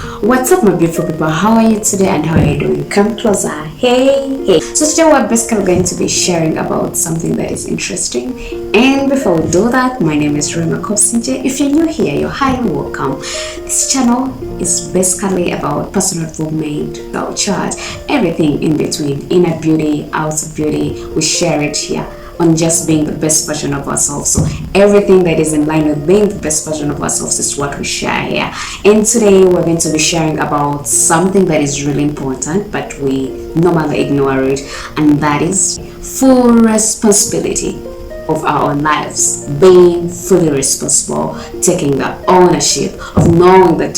What's up, my beautiful people? How are you today and how are you doing? Come closer. Hey. So today we're basically going to be sharing about something that is interesting. And before we do that, my name is Rema Kopsinje. If you're new here, you're highly welcome. This channel is basically about personal development, culture, everything in between, inner beauty, outer beauty. We share it here on just being the best version of ourselves. So everything that is in line with being the best version of ourselves is what we share here. And today we're going to be sharing about something that is really important, but we normally ignore it, and that is full responsibility of our own lives. Being fully responsible, taking the ownership of knowing that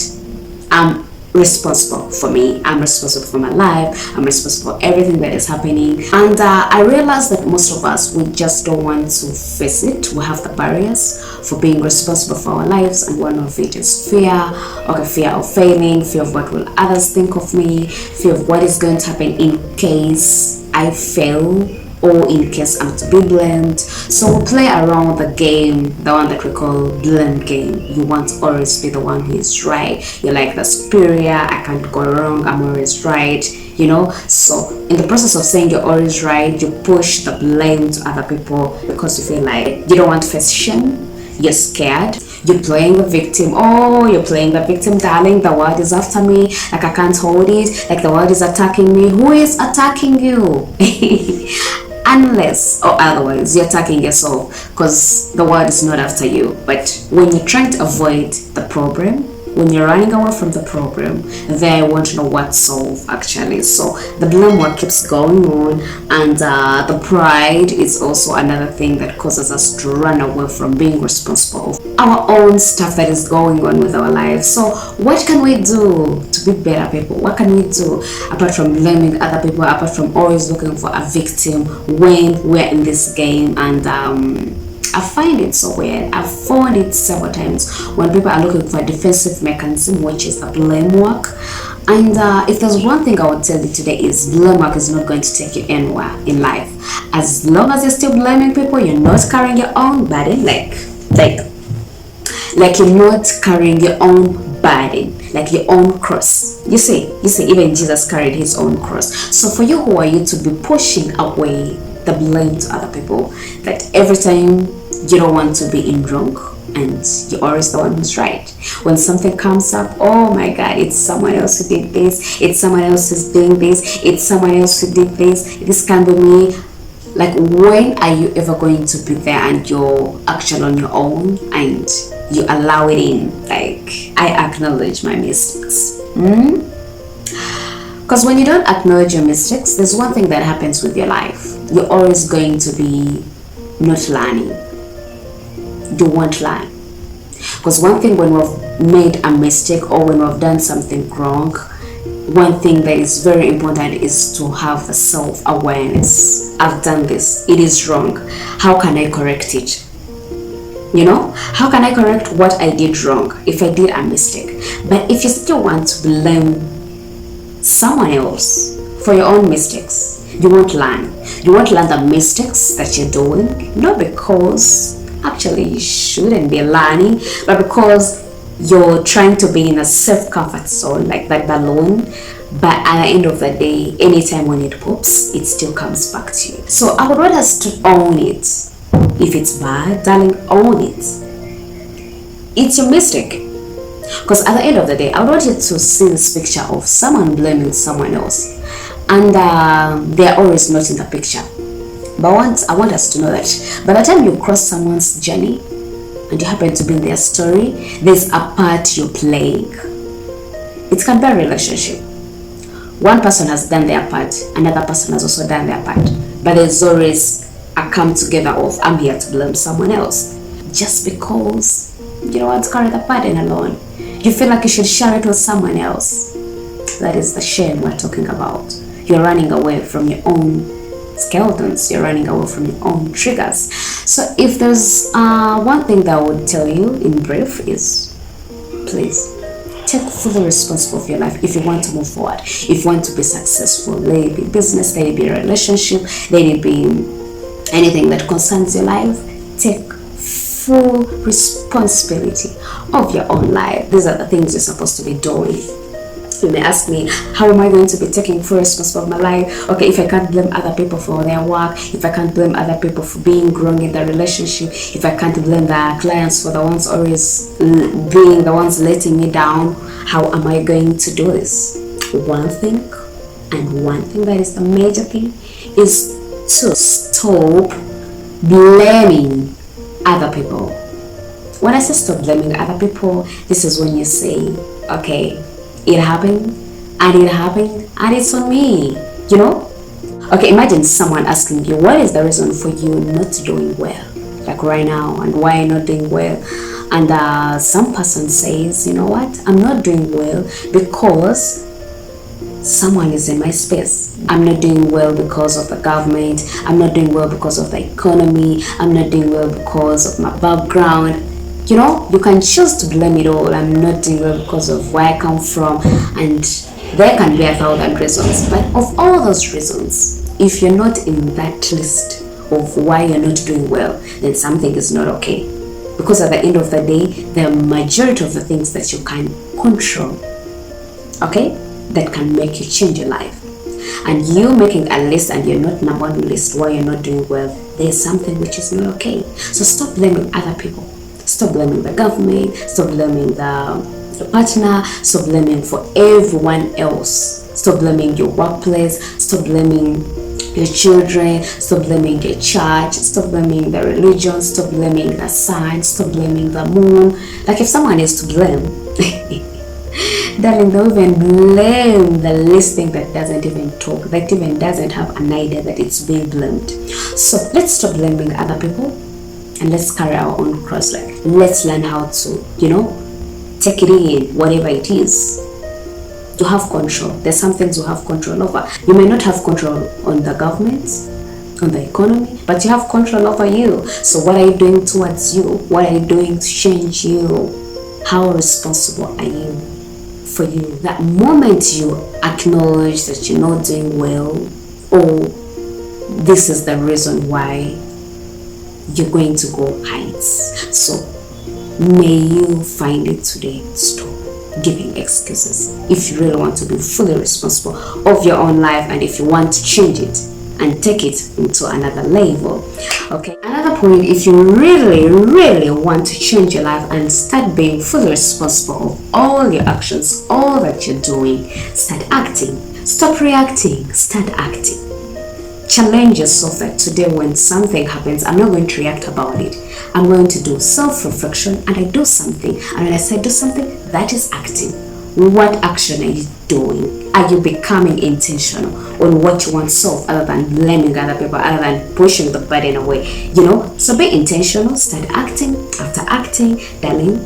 I'm responsible for me, I'm responsible for my life, I'm responsible for everything that is happening. And I realize that most of us, we just don't want to face it. We have the barriers for being responsible for our lives, and one of it is fear. Okay, fear of failing, fear of what will others think of me, fear of what is going to happen in case I fail, or in case I'm to be blamed. So we play around the game, the one that we call blame game. You want to always be the one who is right. You're like the superior, I can't go wrong, I'm always right, you know. So in the process of saying you're always right, you push the blame to other people because you feel like you don't want to face shame, you're scared. You're playing the victim. Oh, you're playing the victim, darling. The world is after me. Like I can't hold it. Like the world is attacking me. Who is attacking you? Unless or otherwise you're attacking yourself, because the world is not after you. But when you're trying to avoid the problem, when you're running away from the problem, they want to know what solve actually. So the blame work keeps going on, and the pride is also another thing that causes us to run away from being responsible for our own stuff that is going on with our lives. So what can we do to be better people? What can we do apart from blaming other people, apart from always looking for a victim when we're in this game? And I find it so weird. I've found it several times when people are looking for a defensive mechanism, which is the blame work. And if there's one thing I would tell you today, is blame work is not going to take you anywhere in life. As long as you're still blaming people, you're not carrying your own burden. Like you're not carrying your own burden, like your own cross. You see, even Jesus carried his own cross. So for you, who are you to be pushing away the blame to other people? That every time you don't want to be in wrong and you're always the one who's right. When something comes up, oh my God, it's someone else who did this, it's someone else who's doing this, it's someone else who did this can't be me. Like, when are you ever going to be there and you're actually on your own and you allow it in? Like, I acknowledge my mistakes. Because when you don't acknowledge your mistakes, there's one thing that happens with your life. You're always going to be not learning. You won't learn. Because one thing, when we've made a mistake or when we've done something wrong, one thing that is very important is to have the self-awareness. I've done this, it is wrong. How can I correct it? You know, how can I correct what I did wrong if I did a mistake? But if you still want to blame someone else for your own mistakes, you won't learn. You won't learn the mistakes that you're doing, not because actually you shouldn't be learning, but because you're trying to be in a safe comfort zone, like that balloon. But at the end of the day, anytime when it pops, it still comes back to you. So I would want us to own it. If it's bad, darling, own it. It's your mistake. Because at the end of the day, I would want you to see this picture of someone blaming someone else, and they're always not in the picture. But I want us to know that by the time you cross someone's journey and you happen to be in their story, there's a part you're playing. It can be a relationship. One person has done their part, another person has also done their part, but there's always a come together of, I'm here to blame someone else. Just because you don't want to carry the burden alone, you feel like you should share it with someone else. That is the shame we're talking about. You're running away from your own skeletons, you're running away from your own triggers. So if there's one thing that I would tell you in brief is, please take full responsibility of your life. If you want to move forward, if you want to be successful, let it be business, let it be a relationship, let it be anything that concerns your life, take full responsibility of your own life. These are the things you're supposed to be doing. You may ask me, how am I going to be taking full responsibility of my life? Okay, if I can't blame other people for their work, if I can't blame other people for being wrong in the relationship, if I can't blame the clients for the ones always being the ones letting me down, how am I going to do this? One thing that is the major thing is to stop blaming other people. When I say stop blaming other people, this is when you say, okay, it happened and it's on me, you know? Okay, imagine someone asking you, what is the reason for you not doing well? Like right now, and why you're not doing well? And some person says, you know what? I'm not doing well because someone is in my space. I'm not doing well because of the government. I'm not doing well because of the economy. I'm not doing well because of my background. You know, you can choose to blame it all. I'm not doing well because of where I come from, and there can be 1,000 reasons. But of all those reasons, if you're not in that list of why you're not doing well, then something is not okay. Because at the end of the day, the majority of the things that you can control, okay, that can make you change your life. And you making a list and you're not number one list why you're not doing well, there's something which is not okay. So stop blaming other people. Stop blaming the government, stop blaming the partner, stop blaming for everyone else. Stop blaming your workplace, stop blaming your children, stop blaming your church, stop blaming the religion, stop blaming the sun, stop blaming the moon. Like if someone is to blame, darling, don't even blame the listening that doesn't even talk, that even doesn't have an idea that it's being blamed. So let's stop blaming other people. And let's carry our own cross. Like, let's learn how to, you know, take it in, whatever it is. You have control. There's some things you have control over. You may not have control on the government, on the economy, but you have control over you. So what are you doing towards you? What are you doing to change you? How responsible are you for you? That moment you acknowledge that you're not doing well, or this is the reason why you're going to go heights. So may you find it today. Stop giving excuses. If you really want to be fully responsible of your own life, and if you want to change it and take it into another level. Okay, another point, if you really want to change your life and start being fully responsible of all your actions, all that you're doing, start acting. Stop reacting, start acting. Challenge yourself that today when something happens, I'm not going to react about it. I'm going to do self-reflection, and I do something. And when I say do something, that is acting. What action are you doing? Are you becoming intentional on what you want to solve, other than blaming other people, other than pushing the burden away? You know, so be intentional, start acting. After acting, darling,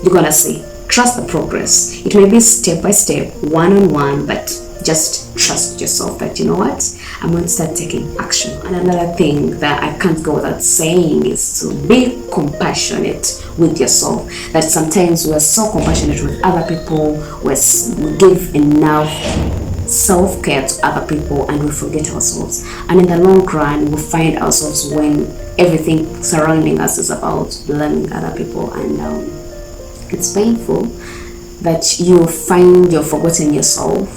you're gonna see. Trust the progress. It may be step by step, one-on-one, but just trust yourself that, you know what, I'm going to start taking action. And another thing that I can't go without saying is to be compassionate with yourself. That sometimes we're so compassionate with other people, we give enough self-care to other people, and we forget ourselves. And in the long run, we find ourselves when everything surrounding us is about blaming other people, and it's painful that you find you're forgetting yourself,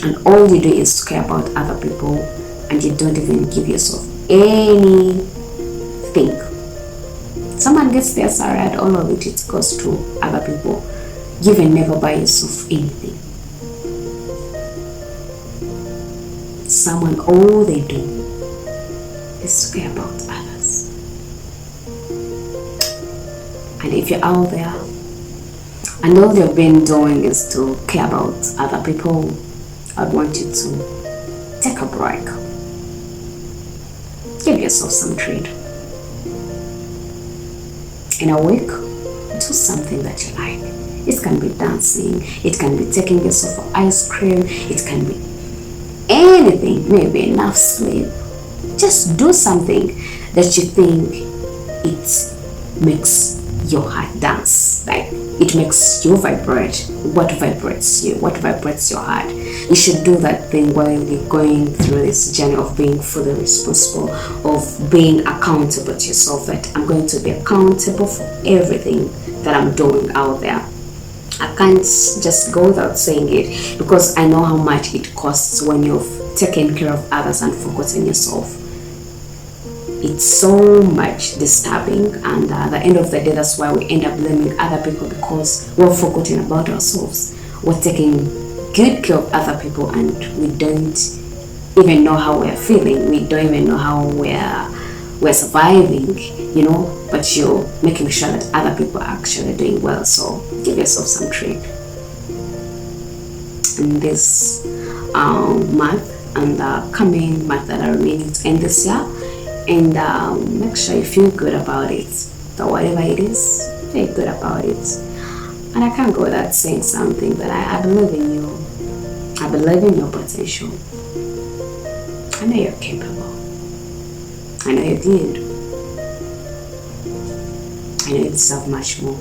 and all you do is to care about other people, and you don't even give yourself anything. Someone gets their salary and all of it goes to other people. You will never buy yourself anything. Someone, all they do is to care about others. And if you're out there and all you've been doing is to care about other people, I'd want you to take a break. Give yourself some treat. In a week, do something that you like. It can be dancing, it can be taking yourself for ice cream, it can be anything, maybe enough sleep. Just do something that you think it makes your heart dance, like it makes you vibrate. What vibrates you? What vibrates your heart? You should do that thing while you're going through this journey of being fully responsible, of being accountable to yourself. That I'm going to be accountable for everything that I'm doing out there. can't just go without saying it, because I know how much it costs when you've taken care of others and forgotten yourself. It's so much disturbing, and at the end of the day, that's why we end up blaming other people, because we're forgotten about ourselves. We're taking good care of other people, and we don't even know how we're feeling. We don't even know how we're surviving, but you're making sure that other people are actually doing well. So give yourself some treat in this month and the coming month that are remaining to end this year, and make sure you feel good about it. So whatever it is, feel good about it. And I can't go without saying something, that I believe in you. I believe in your potential. I know you're capable. I know you're good. I know you deserve much more.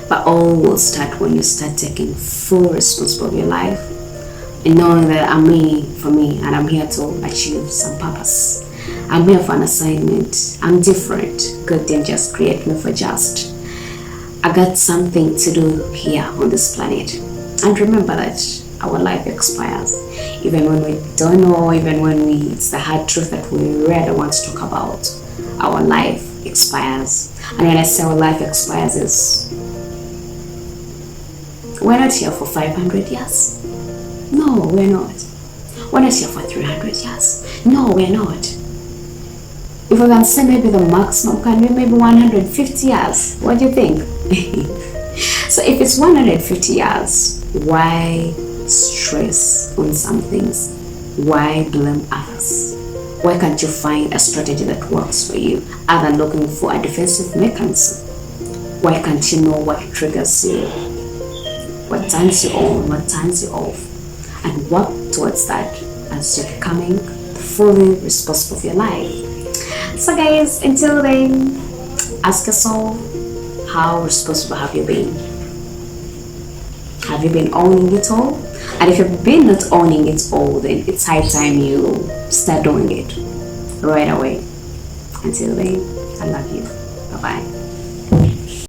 But all will start when you start taking full responsibility of your life and knowing that I'm me for me, and I'm here to achieve some purpose. I'm here for an assignment. I'm different. God didn't just create me for just. I got something to do here on this planet. And remember that our life expires. Even when we don't know, even when it's the hard truth that we rather want to talk about, our life expires. And when I say our life expires, is we're not here for 500 years. No, we're not. We're not here for 300 years. No, we're not. If we can say maybe the maximum can be maybe 150 years. What do you think? So if it's 150 years, why stress on some things? Why blame others? Why can't you find a strategy that works for you other than looking for a defensive mechanism? Why can't you know what triggers you? What turns you on? What turns you off? And work towards that as you're becoming fully responsible for your life. So guys, until then, ask yourself, how responsible have you been? Have you been owning it all? And if you've been not owning it all, then it's high time you start doing it right away. Until then, I love you. Bye-bye.